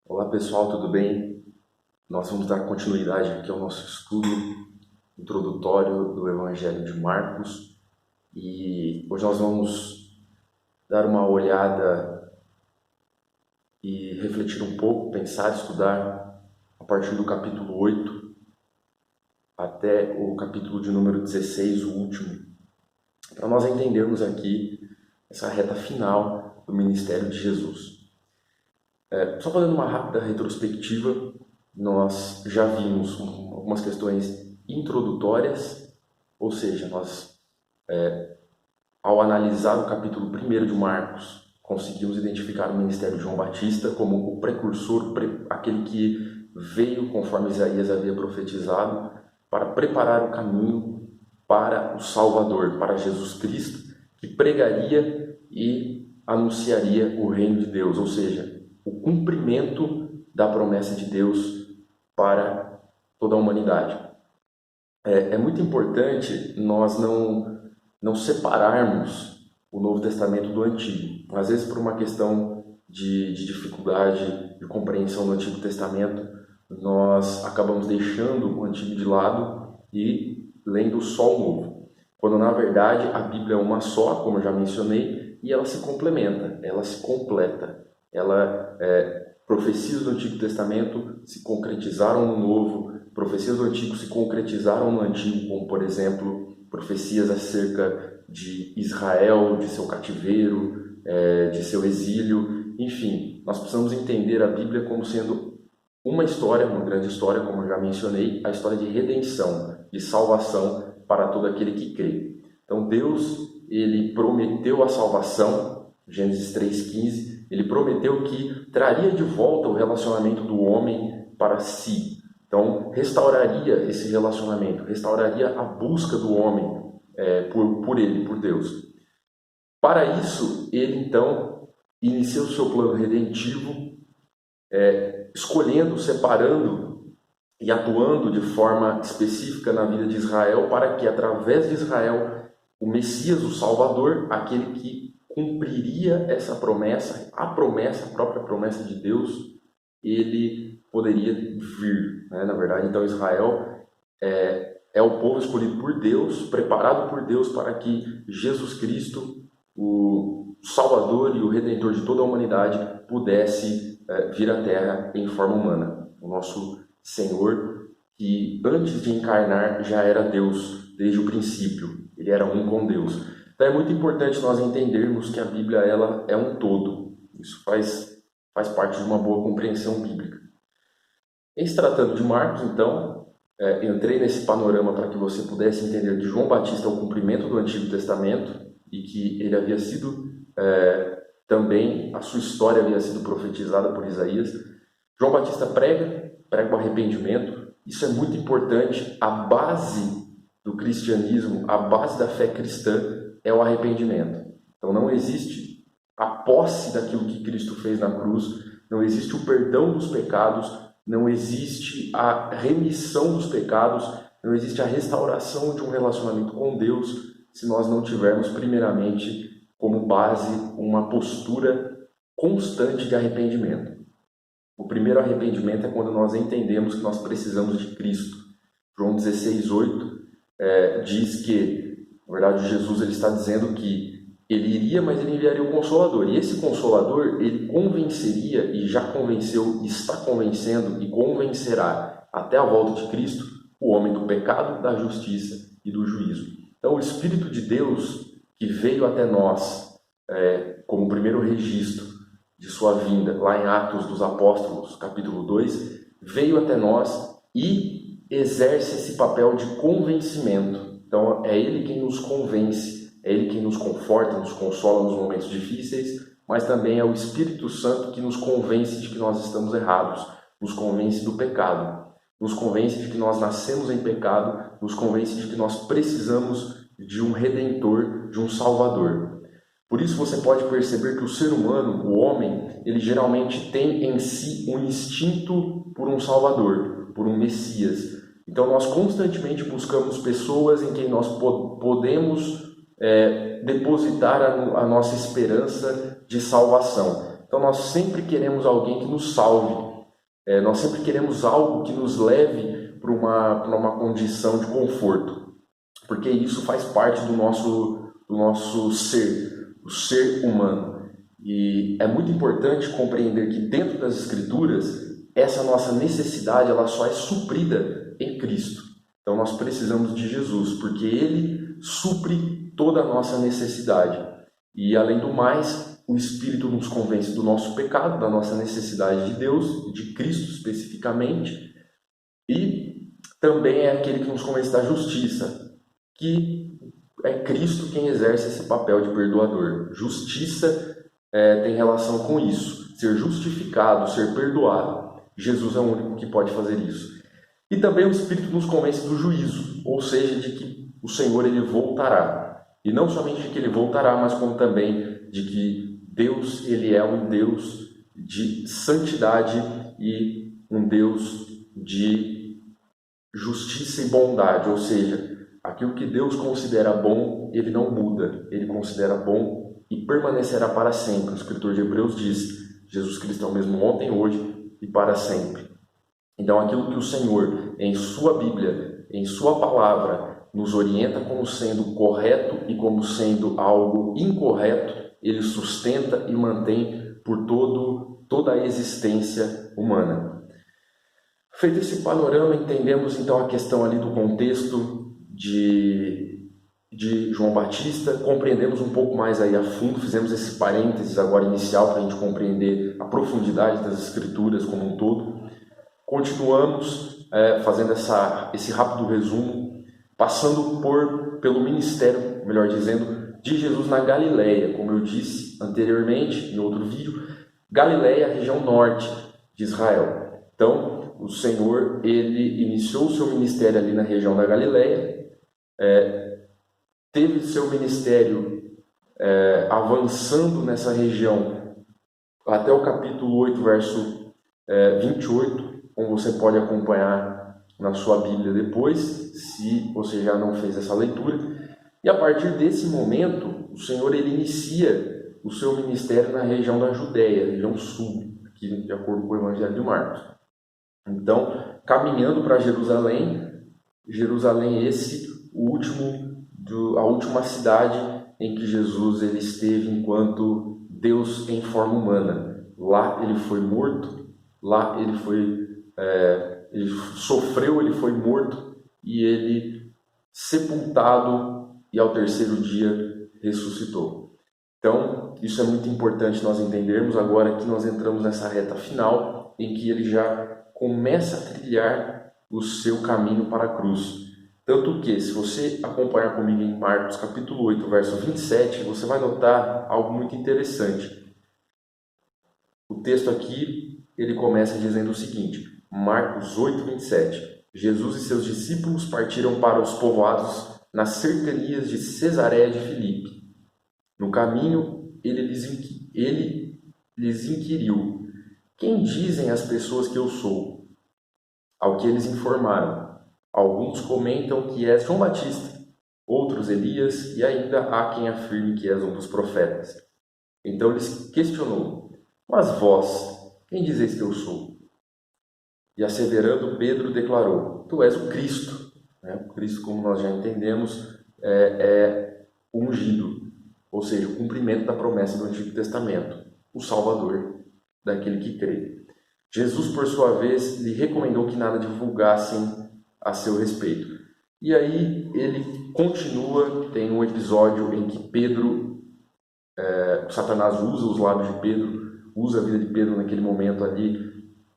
Olá pessoal, tudo bem? Nós vamos dar continuidade aqui ao nosso estudo introdutório do Evangelho de Marcos e hoje nós vamos dar uma olhada e refletir um pouco, pensar, estudar a partir do capítulo 8 até o capítulo de número 16, o último, para nós entendermos aqui essa reta final do ministério de Jesus. Só fazendo uma rápida retrospectiva, nós já vimos algumas questões introdutórias, ou seja, nós, ao analisar o capítulo 1 de Marcos, conseguimos identificar o ministério de João Batista como o precursor, aquele que veio, conforme Isaías havia profetizado, para preparar o caminho para o Salvador, para Jesus Cristo, que pregaria e anunciaria o reino de Deus, ou seja, o cumprimento da promessa de Deus para toda a humanidade. É muito importante nós não separarmos o Novo Testamento do Antigo. Às vezes, por uma questão de dificuldade de compreensão do Antigo Testamento, nós acabamos deixando o Antigo de lado e lendo só o Novo. Quando, na verdade, a Bíblia é uma só, como eu já mencionei, e ela se complementa, ela se completa. Profecias do Antigo Testamento se concretizaram no Novo, profecias do Antigo se concretizaram no Antigo, como, por exemplo, profecias acerca de Israel, de seu cativeiro, de seu exílio. Enfim, nós precisamos entender a Bíblia como sendo uma história, uma grande história, como eu já mencionei, a história de redenção, de salvação para todo aquele que crê. Então Deus, ele prometeu a salvação, Gênesis 3,15, ele prometeu que traria de volta o relacionamento do homem para si. Então, restauraria esse relacionamento, restauraria a busca do homem por ele, por Deus. Para isso, ele então inicia o seu plano redentivo, escolhendo, separando e atuando de forma específica na vida de Israel, para que através de Israel, o Messias, o Salvador, aquele que cumpriria essa promessa, a própria promessa de Deus, ele poderia vir, né? Na verdade, então Israel é o povo escolhido por Deus, preparado por Deus para que Jesus Cristo, o Salvador e o Redentor de toda a humanidade, pudesse vir à Terra em forma humana. O nosso Senhor, que antes de encarnar já era Deus desde o princípio, ele era um com Deus. Então é muito importante nós entendermos que a Bíblia ela é um todo. Isso faz parte de uma boa compreensão bíblica. Em se tratando de Marcos, então, entrei nesse panorama para que você pudesse entender que João Batista é o cumprimento do Antigo Testamento e que ele havia sido, também, a sua história havia sido profetizada por Isaías. João Batista prega o arrependimento. Isso é muito importante. A base do cristianismo, a base da fé cristã é o arrependimento. Então não existe a posse daquilo que Cristo fez na cruz, não existe o perdão dos pecados, não existe a remissão dos pecados, não existe a restauração de um relacionamento com Deus se nós não tivermos primeiramente como base uma postura constante de arrependimento. O primeiro arrependimento é quando nós entendemos que nós precisamos de Cristo. João 16:8 diz que, na verdade, Jesus ele está dizendo que ele iria, mas ele enviaria o Consolador. E esse Consolador, ele convenceria, e já convenceu, está convencendo e convencerá até a volta de Cristo, o homem do pecado, da justiça e do juízo. Então, o Espírito de Deus que veio até nós, como primeiro registro de sua vinda, lá em Atos dos Apóstolos, capítulo 2, veio até nós e exerce esse papel de convencimento. Então, é Ele quem nos convence, é Ele quem nos conforta, nos consola nos momentos difíceis, mas também é o Espírito Santo que nos convence de que nós estamos errados, nos convence do pecado, nos convence de que nós nascemos em pecado, nos convence de que nós precisamos de um Redentor, de um Salvador. Por isso você pode perceber que o ser humano, o homem, ele geralmente tem em si um instinto por um Salvador, por um Messias. Então nós constantemente buscamos pessoas em quem nós podemos depositar a nossa esperança de salvação. Então nós sempre queremos alguém que nos salve. Nós sempre queremos algo que nos leve para uma condição de conforto, porque isso faz parte do nosso ser, o ser humano. E é muito importante compreender que dentro das Escrituras, essa nossa necessidade ela só é suprida em Cristo. Então nós precisamos de Jesus, porque Ele supre toda a nossa necessidade. E além do mais, o Espírito nos convence do nosso pecado, da nossa necessidade de Deus, de Cristo especificamente, e também é aquele que nos convence da justiça, que é Cristo quem exerce esse papel de perdoador. Justiça tem relação com isso, ser justificado, ser perdoado. Jesus é o único que pode fazer isso. E também o Espírito nos convence do juízo, ou seja, de que o Senhor ele voltará. E não somente de que ele voltará, mas como também de que Deus ele é um Deus de santidade e um Deus de justiça e bondade, ou seja, aquilo que Deus considera bom, ele não muda, ele considera bom e permanecerá para sempre. O escritor de Hebreus diz: Jesus Cristo é o mesmo ontem, hoje e para sempre. Então, aquilo que o Senhor, em sua Bíblia, em sua palavra, nos orienta como sendo correto e como sendo algo incorreto, ele sustenta e mantém por toda a existência humana. Feito esse panorama, entendemos então a questão ali do contexto de João Batista, compreendemos um pouco mais aí a fundo, fizemos esse parênteses agora inicial para a gente compreender a profundidade das Escrituras como um todo. Continuamos fazendo esse rápido resumo, passando pelo ministério, melhor dizendo, de Jesus na Galileia. Como eu disse anteriormente, em outro vídeo, Galileia é a região norte de Israel. Então, o Senhor, ele iniciou o seu ministério ali na região da Galileia, teve seu ministério avançando nessa região até o capítulo 8, verso 28, como você pode acompanhar na sua Bíblia depois, se você já não fez essa leitura. E a partir desse momento, o Senhor ele inicia o seu ministério na região da Judéia, região sul, aqui de acordo com o Evangelho de Marcos. Então, caminhando para Jerusalém esse, a última cidade em que Jesus ele esteve enquanto Deus em forma humana. Lá ele foi morto, lá ele sofreu, ele foi morto e ele sepultado e ao terceiro dia ressuscitou. Então, isso é muito importante nós entendermos agora que nós entramos nessa reta final em que ele já começa a trilhar o seu caminho para a cruz. Tanto que, se você acompanhar comigo em Marcos capítulo 8, verso 27, você vai notar algo muito interessante. O texto aqui, ele começa dizendo o seguinte, Marcos 8, 27. Jesus e seus discípulos partiram para os povoados nas cercanias de Cesareia de Filipe. No caminho, ele lhes inquiriu: quem dizem as pessoas que eu sou? Ao que eles informaram: alguns comentam que és João Batista, outros Elias, e ainda há quem afirme que és um dos profetas. Então lhes questionou: mas vós, quem dizeis que eu sou? E asseverando, Pedro declarou: tu és o Cristo. O Cristo, como nós já entendemos, é ungido, ou seja, o cumprimento da promessa do Antigo Testamento, o Salvador daquele que crê. Jesus, por sua vez, lhe recomendou que nada divulgassem a seu respeito. E aí ele continua, tem um episódio em que Satanás usa os lábios de Pedro, usa a vida de Pedro naquele momento ali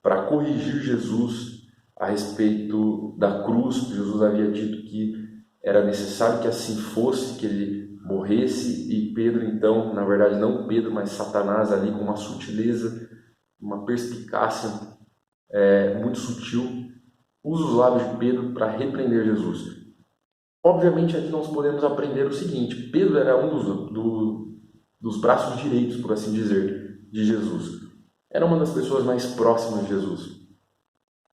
para corrigir Jesus a respeito da cruz. Jesus havia dito que era necessário que assim fosse, que ele morresse, e Pedro então, na verdade não Pedro, mas Satanás ali com uma sutileza, uma perspicácia muito sutil, usa os lábios de Pedro para repreender Jesus. Obviamente aqui nós podemos aprender o seguinte: Pedro era um dos braços direitos, por assim dizer, de Jesus. Era uma das pessoas mais próximas de Jesus.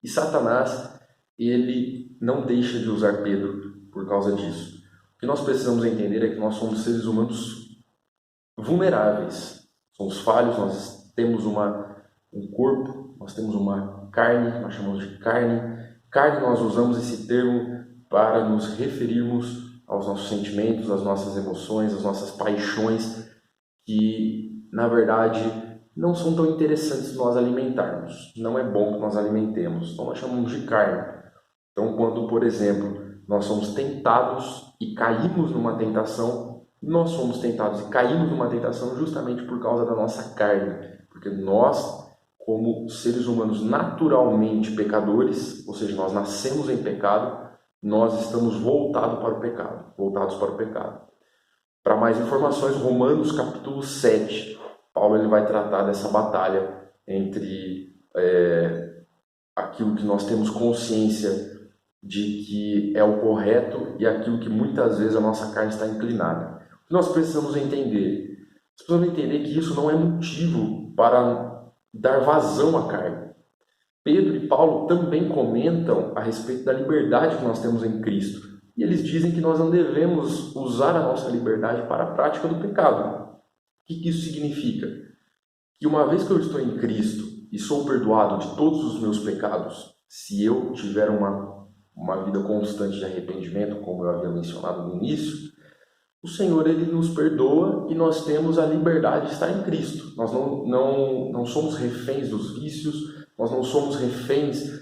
E Satanás, ele não deixa de usar Pedro por causa disso. O que nós precisamos entender é que nós somos seres humanos vulneráveis, somos falhos, nós temos uma um corpo, nós temos uma carne, nós chamamos de carne. Carne, nós usamos esse termo para nos referirmos aos nossos sentimentos, às nossas emoções, às nossas paixões, que, na verdade, não são tão interessantes nós alimentarmos. Não é bom que nós alimentemos. Então, nós chamamos de carne. Então, quando, por exemplo, nós somos tentados e caímos numa tentação, nós somos tentados e caímos numa tentação justamente por causa da nossa carne. Porque nós, como seres humanos naturalmente pecadores, ou seja, nós nascemos em pecado, nós estamos voltados para o pecado. Para mais informações, Romanos capítulo 7, Paulo ele vai tratar dessa batalha entre aquilo que nós temos consciência de que é o correto e aquilo que muitas vezes a nossa carne está inclinada. O que nós precisamos entender? Nós precisamos entender que isso não é motivo para dar vazão à carne. Pedro e Paulo também comentam a respeito da liberdade que nós temos em Cristo. E eles dizem que nós não devemos usar a nossa liberdade para a prática do pecado. O que isso significa? Que uma vez que eu estou em Cristo e sou perdoado de todos os meus pecados, se eu tiver uma vida constante de arrependimento, como eu havia mencionado no início, o Senhor ele nos perdoa e nós temos a liberdade de estar em Cristo. Nós não somos reféns dos vícios, nós não somos reféns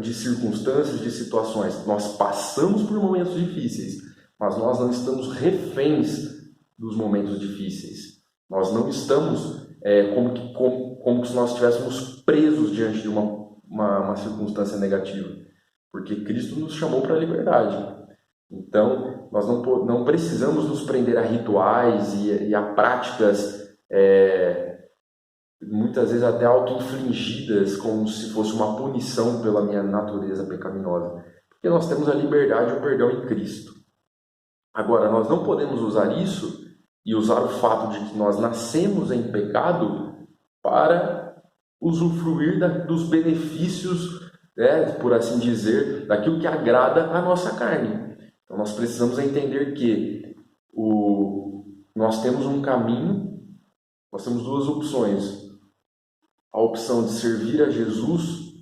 de circunstâncias, de situações. Nós passamos por momentos difíceis, mas nós não estamos reféns dos momentos difíceis. Nós não estamos como se nós estivéssemos presos diante de uma circunstância negativa, porque Cristo nos chamou para a liberdade. Então, nós não precisamos nos prender a rituais e a práticas muitas vezes até auto-infligidas, como se fosse uma punição pela minha natureza pecaminosa, porque nós temos a liberdade e o perdão em Cristo. Agora, nós não podemos usar isso e usar o fato de que nós nascemos em pecado para usufruir dos benefícios, por assim dizer, daquilo que agrada a nossa carne. Então, nós precisamos entender que nós temos um caminho, nós temos duas opções. A opção de servir a Jesus,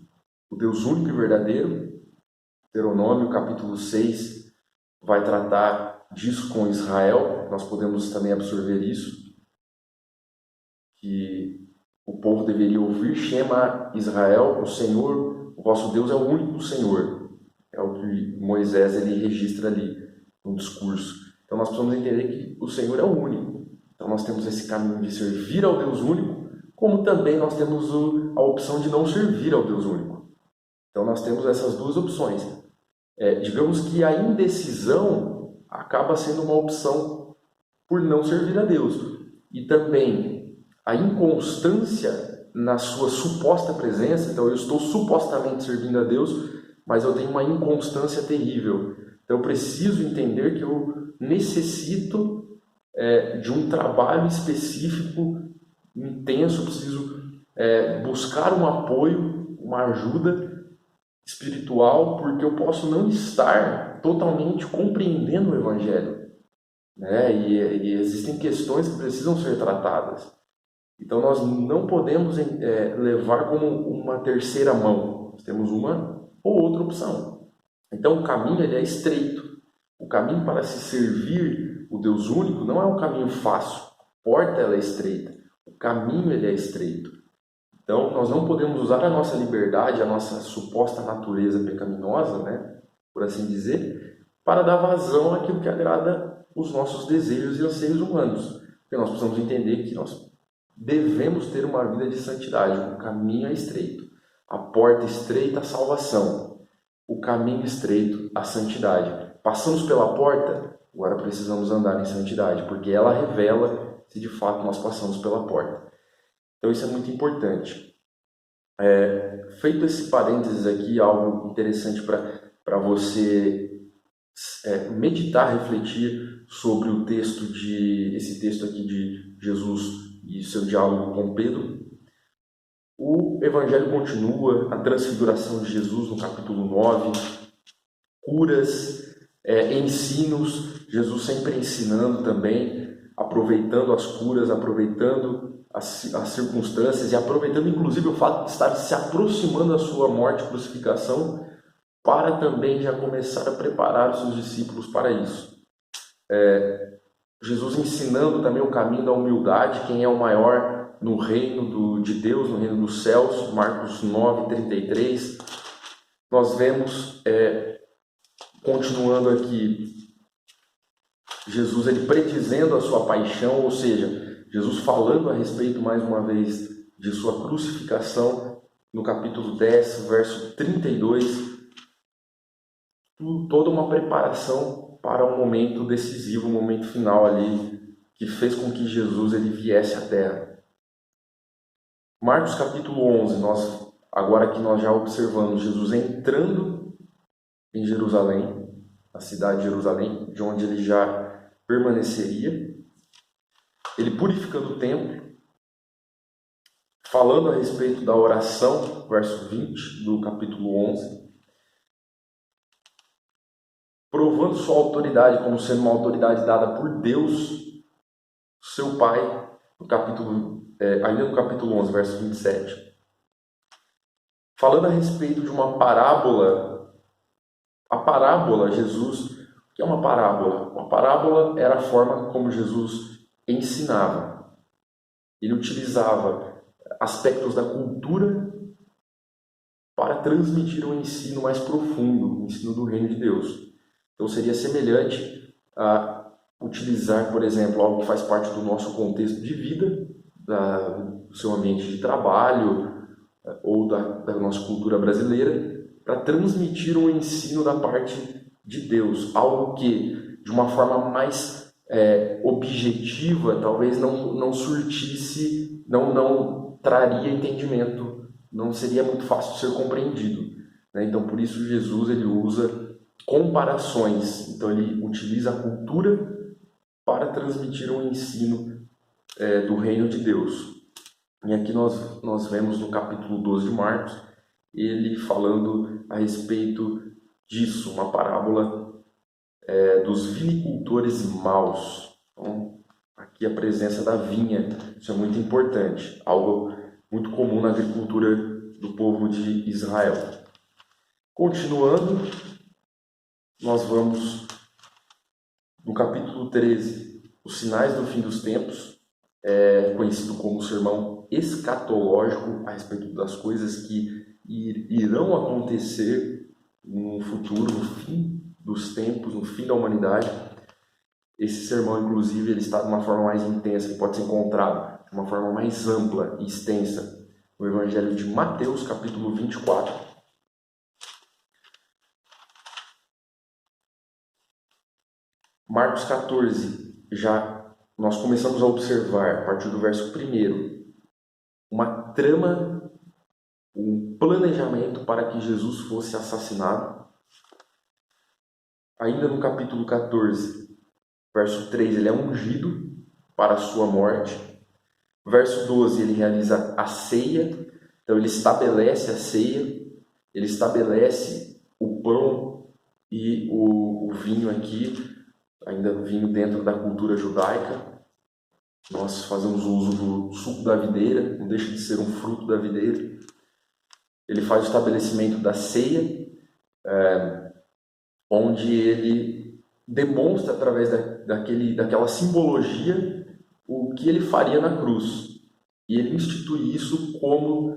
o Deus único e verdadeiro. Deuteronômio capítulo 6 vai tratar disso com Israel. Nós podemos também absorver isso, que o povo deveria ouvir: Shema Israel, o Senhor, o vosso Deus é o único Senhor. É o que Moisés ele registra ali no discurso. Então nós precisamos entender que o Senhor é o único. Então nós temos esse caminho de servir ao Deus único, como também nós temos a opção de não servir ao Deus único. Então nós temos essas duas opções. Digamos que a indecisão acaba sendo uma opção por não servir a Deus. E também a inconstância na sua suposta presença. Então eu estou supostamente servindo a Deus, mas eu tenho uma inconstância terrível. Então eu preciso entender que eu necessito de um trabalho específico, intenso. Eu preciso buscar um apoio, uma ajuda espiritual, porque eu posso não estar totalmente compreendendo o Evangelho, né? E existem questões que precisam ser tratadas. Então nós não podemos levar como uma terceira mão. Nós temos uma ou outra opção. Então o caminho ele é estreito. O caminho para se servir o Deus único não é um caminho fácil. A porta ela é estreita. O caminho ele é estreito. Então nós não podemos usar a nossa liberdade, a nossa suposta natureza pecaminosa, né, por assim dizer, para dar vazão àquilo que agrada os nossos desejos e anseios humanos. Porque nós precisamos entender que nós devemos ter uma vida de santidade. O caminho é estreito. A porta estreita à salvação. O caminho estreito à santidade. Passamos pela porta, agora precisamos andar em santidade, porque ela revela se de fato nós passamos pela porta. Então isso é muito importante. Feito esse parênteses aqui, algo interessante para você meditar, refletir sobre esse texto aqui de Jesus e seu diálogo com Pedro. O Evangelho continua, a transfiguração de Jesus no capítulo 9, curas, ensinos, Jesus sempre ensinando também, aproveitando as curas, aproveitando as circunstâncias e aproveitando inclusive o fato de estar se aproximando da sua morte e crucificação, para também já começar a preparar os seus discípulos para isso. Jesus ensinando também o caminho da humildade, quem é o maior no reino de Deus, no reino dos céus, Marcos 9:33. Nós vemos, continuando aqui, Jesus ele predizendo a sua paixão, ou seja, Jesus falando a respeito mais uma vez de sua crucificação, no capítulo 10, verso 32, toda uma preparação para um momento decisivo, um momento final ali, que fez com que Jesus ele viesse à Terra. Marcos capítulo 11, agora que nós já observamos Jesus entrando em Jerusalém, a cidade de Jerusalém, de onde ele já permaneceria, ele purificando o templo, falando a respeito da oração, verso 20 do capítulo 11, provando sua autoridade como sendo uma autoridade dada por Deus, seu Pai, ainda no capítulo 11, verso 27. Falando a respeito de uma parábola. A parábola, Jesus, o que é uma parábola? Uma parábola era a forma como Jesus ensinava. Ele utilizava aspectos da cultura para transmitir um ensino mais profundo, o ensino do reino de Deus. Então seria semelhante a utilizar, por exemplo, algo que faz parte do nosso contexto de vida, do seu ambiente de trabalho ou da nossa cultura brasileira, para transmitir um ensino da parte de Deus, algo que de uma forma mais objetiva talvez não surtisse, não traria entendimento, não seria muito fácil de ser compreendido, né? Então por isso Jesus ele usa comparações, então ele utiliza a cultura para transmitir um ensino do reino de Deus. E aqui nós vemos no capítulo 12 de Marcos, ele falando a respeito disso, uma parábola dos vinicultores maus. Então, aqui a presença da vinha, isso é muito importante, algo muito comum na agricultura do povo de Israel. Continuando, nós vamos no capítulo 13, os sinais do fim dos tempos, conhecido como sermão escatológico a respeito das coisas que irão acontecer no futuro, no fim dos tempos, no fim da humanidade. Esse sermão, inclusive, ele está de uma forma mais intensa, ele pode ser encontrado de uma forma mais ampla e extensa no Evangelho de Mateus, capítulo 24. Marcos 14, já nós começamos a observar, a partir do verso 1, uma trama, um planejamento para que Jesus fosse assassinado. Ainda no capítulo 14, verso 3, ele é ungido para a sua morte. Verso 12, ele realiza a ceia, então ele estabelece a ceia, ele estabelece o pão e o vinho aqui, ainda vinho dentro da cultura judaica. Nós fazemos uso do suco da videira, não deixa de ser um fruto da videira. Ele faz o estabelecimento da ceia, onde ele demonstra através daquela simbologia o que ele faria na cruz. E ele institui isso como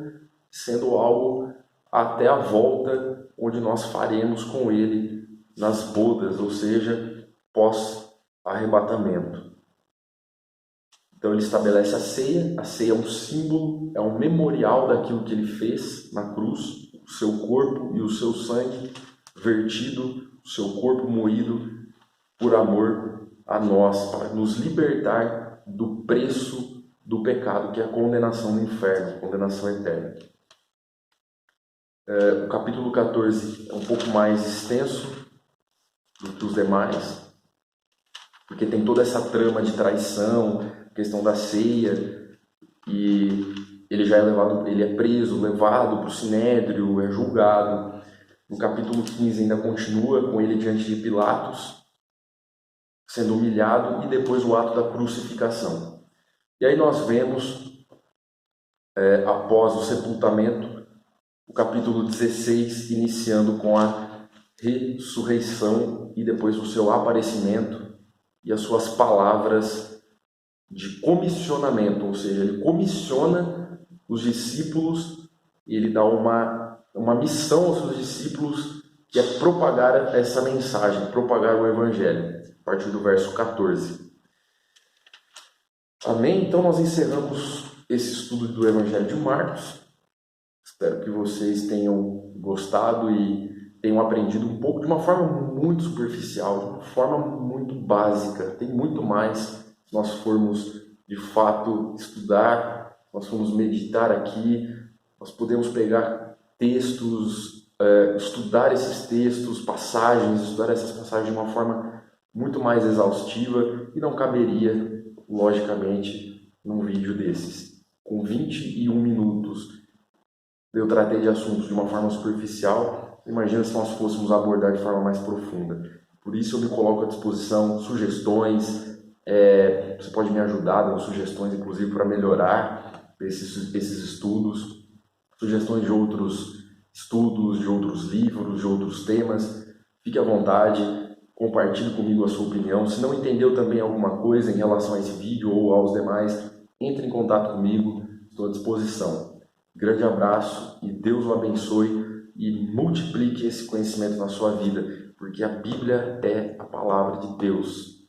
sendo algo até a volta, onde nós faremos com ele nas bodas, ou seja, pós-arrebatamento. Então ele estabelece a ceia é um símbolo, é um memorial daquilo que ele fez na cruz, o seu corpo e o seu sangue vertido, o seu corpo moído por amor a nós, para nos libertar do preço do pecado, que é a condenação no inferno, a condenação eterna. O capítulo 14 é um pouco mais extenso do que os demais, porque tem toda essa trama de traição, questão da ceia, e ele é preso, levado para o sinédrio, é julgado. No capítulo 15 ainda continua com ele diante de Pilatos, sendo humilhado, e depois o ato da crucificação. E aí nós vemos após o sepultamento, o capítulo 16 iniciando com a ressurreição e depois o seu aparecimento e as suas palavras de comissionamento, ou seja, ele comissiona os discípulos e ele dá uma missão aos seus discípulos, que é propagar essa mensagem, propagar o Evangelho, a partir do verso 14. Amém? Então nós encerramos esse estudo do Evangelho de Marcos. Espero que vocês tenham gostado e tenham aprendido um pouco de uma forma muito superficial, de uma forma muito básica. Tem muito mais se nós formos de fato estudar, nós formos meditar aqui, nós podemos pegar textos, estudar esses textos, passagens, estudar essas passagens de uma forma muito mais exaustiva e não caberia, logicamente, num vídeo desses. Com 21 minutos eu tratei de assuntos de uma forma superficial, imagina se nós fôssemos abordar de forma mais profunda. Por isso eu me coloco à disposição, sugestões, você pode me ajudar dando sugestões, inclusive, para melhorar esses estudos, sugestões de outros estudos, de outros livros, de outros temas. Fique à vontade, compartilhe comigo a sua opinião. Se não entendeu também alguma coisa em relação a esse vídeo ou aos demais, entre em contato comigo, estou à disposição. Grande abraço e Deus o abençoe e multiplique esse conhecimento na sua vida, porque a Bíblia é a palavra de Deus.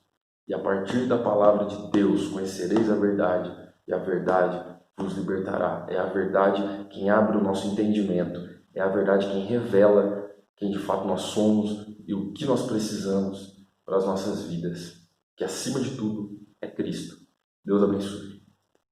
E a partir da palavra de Deus conhecereis a verdade, e a verdade vos libertará. É a verdade quem abre o nosso entendimento, é a verdade quem revela quem de fato nós somos e o que nós precisamos para as nossas vidas, que acima de tudo é Cristo. Deus abençoe.